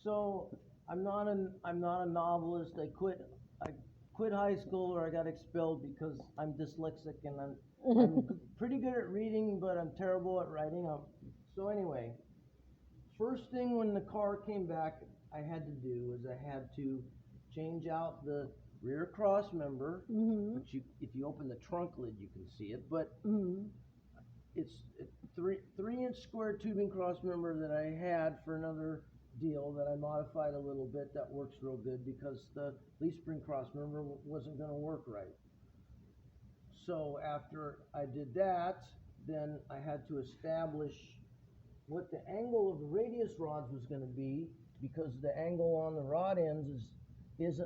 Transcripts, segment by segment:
So I'm not a novelist. I quit high school, or I got expelled because I'm dyslexic, and I'm pretty good at reading, but I'm terrible at writing. So anyway, first thing when the car came back, I had to do was I had to change out the rear cross member, which if you open the trunk lid, you can see it, but it's a 3-inch square tubing cross member that I had for another deal that I modified a little bit that works real good because the leaf spring cross member wasn't going to work right. So after I did that, then I had to establish what the angle of the radius rods was going to be, because the angle on the rod ends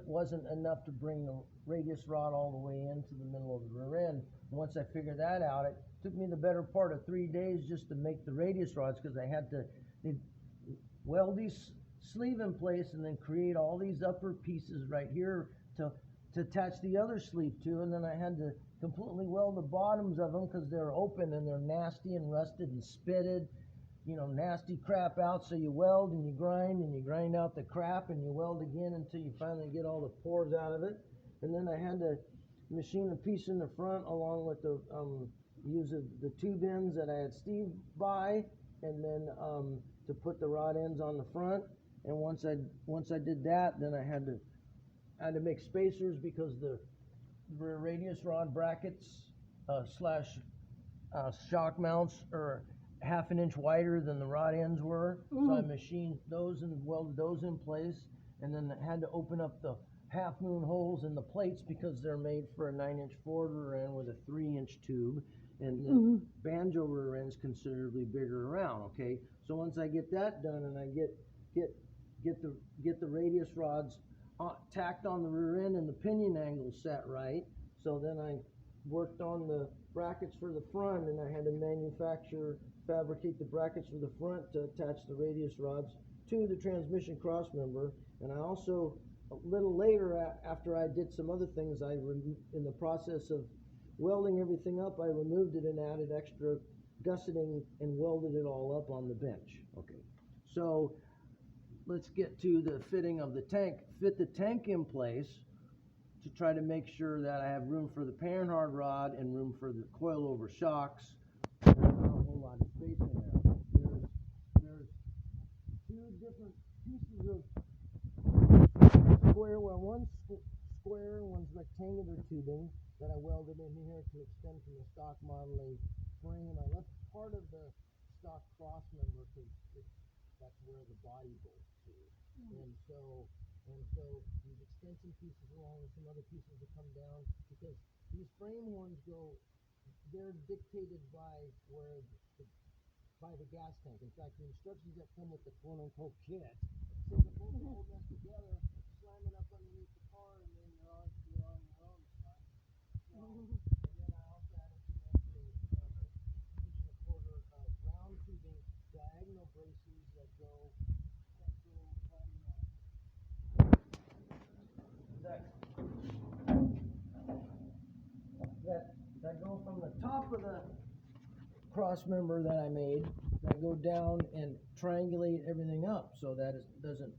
wasn't enough to bring the radius rod all the way into the middle of the rear end. Once I figured that out, it took me the better part of 3 days just to make the radius rods, because I had to weld these sleeve in place and then create all these upper pieces right here to attach the other sleeve to, and then I had to completely weld the bottoms of them because they're open and they're nasty and rusted and spitted, nasty crap out. So you weld and you grind out the crap, and you weld again until you finally get all the pores out of it. And then I had to machine a piece in the front along with the use of the tube ends that I had Steve buy, and then to put the rod ends on the front. And once I did that, then I had to make spacers, because the rear radius rod brackets slash shock mounts are 1/2 an inch wider than the rod ends were. So I machined those and welded those in place, and then I had to open up the half moon holes in the plates because they're made for a 9-inch forward rear end with a 3-inch tube, and the banjo rear end's considerably bigger around. Okay, so once I get that done and I get the radius rods tacked on the rear end and the pinion angle set right, so then I worked on the brackets for the front, and I had to fabricate the brackets for the front to attach the radius rods to the transmission cross member. And I also, a little later, after I did some other things, in the process of welding everything up, I removed it and added extra gusseting and welded it all up on the bench. Okay, so let's get to the fitting of the tank. Fit the tank in place to try to make sure that I have room for the panhard rod and room for the coilover shocks. There's not a whole lot of space in there. There's two different pieces of square, well, one's square and one's rectangular tubing that I welded in here to extend from the stock Model A frame. I left part of the stock cross member because that's where the body bolts to. And so these extension pieces along with some other pieces that come down, because these frame horns they're dictated by the gas tank. In fact, the instructions that come with the quote-unquote kit say the both hold them together, slam it up underneath the car, and then you're on your own. And then I also added some extra 1.25 round tubing diagonal braces that go that go from the top of the cross member that I made, that go down and triangulate everything up so that it doesn't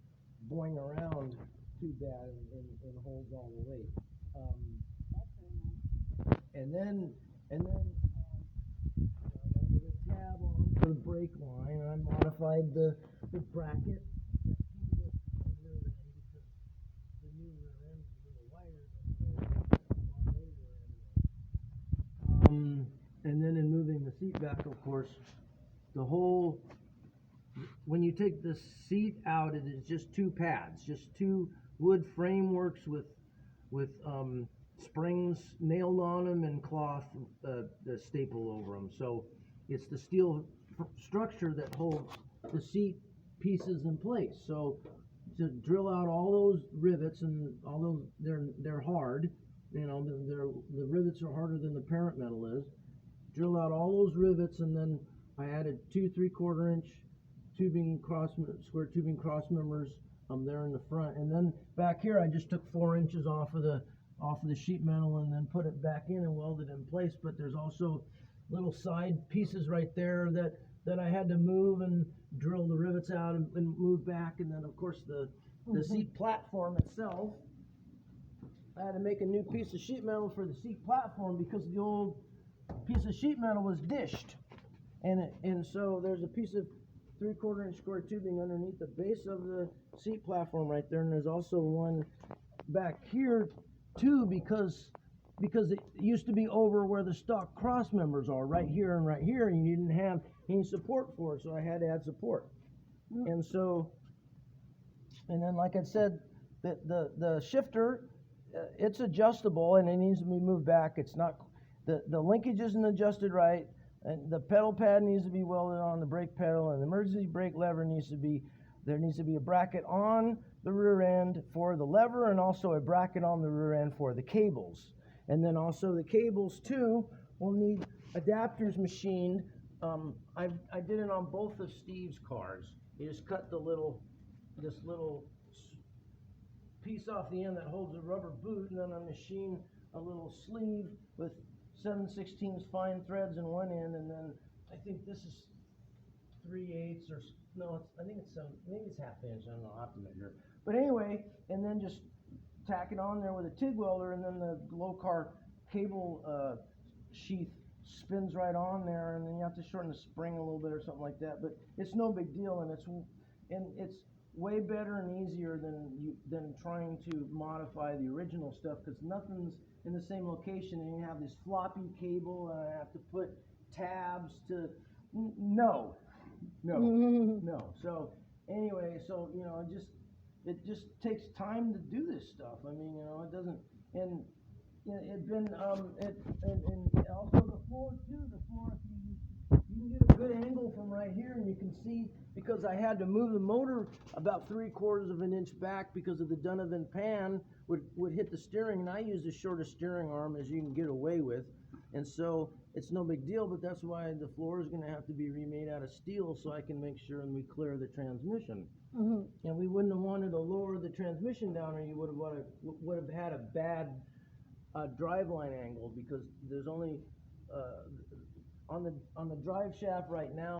boing around too bad and holds all the weight. And then I put a tab on for the brake line. I modified the bracket and then in moving the seat back, of course, when you take the seat out, it is just two pads, just two wood frameworks with springs nailed on them and cloth staple over them. So it's the steel structure that holds the seat pieces in place. So to drill out all those rivets, and although they're hard, the rivets are harder than the parent metal is. Drill out all those rivets, and then I added 2 3/4 inch square tubing cross members there in the front, and then back here I just took 4 inches off of the sheet metal and then put it back in and welded in place. But there's also little side pieces right there that I had to move, and drill the rivets out and move back, and then of course the seat platform itself. I had to make a new piece of sheet metal for the seat platform because the old piece of sheet metal was dished, and so there's a piece of 3/4 inch square tubing underneath the base of the seat platform right there, and there's also one back here too because it used to be over where the stock cross members are, right here, and you didn't have any support for it, so I had to add support. And so, and then like I said, the shifter, it's adjustable and it needs to be moved back. It's not, the linkage isn't adjusted right, and the pedal pad needs to be welded on the brake pedal, and the emergency brake lever there needs to be a bracket on the rear end for the lever, and also a bracket on the rear end for the cables. And then also the cables too will need adapters machined. I did it on both of Steve's cars. You just cut this little piece off the end that holds a rubber boot, and then I machine a little sleeve with 7/16 fine threads in one end, and then I think this is 3/8 or no, I think it's maybe it's 1/2 inch. I don't know, I'll have to measure. But anyway, and then just tack it on there with a TIG welder, and then the low-car cable sheath spins right on there, and then you have to shorten the spring a little bit or something like that. But it's no big deal, and it's way better and easier than trying to modify the original stuff, because nothing's in the same location, and you have this floppy cable, and I have to put tabs to no. So anyway, so it just takes time to do this stuff. I mean, it doesn't, and and also the floor too. The floor, you can get a good angle from right here, and you can see, because I had to move the motor about 3/4 of an inch back because of the Donovan pan would hit the steering, and I use the shortest steering arm as you can get away with, and so it's no big deal. But that's why the floor is going to have to be remade out of steel, so I can make sure and we clear the transmission. And we wouldn't have wanted to lower the transmission down, or you would have had a bad driveline angle, because there's only on the drive shaft right now.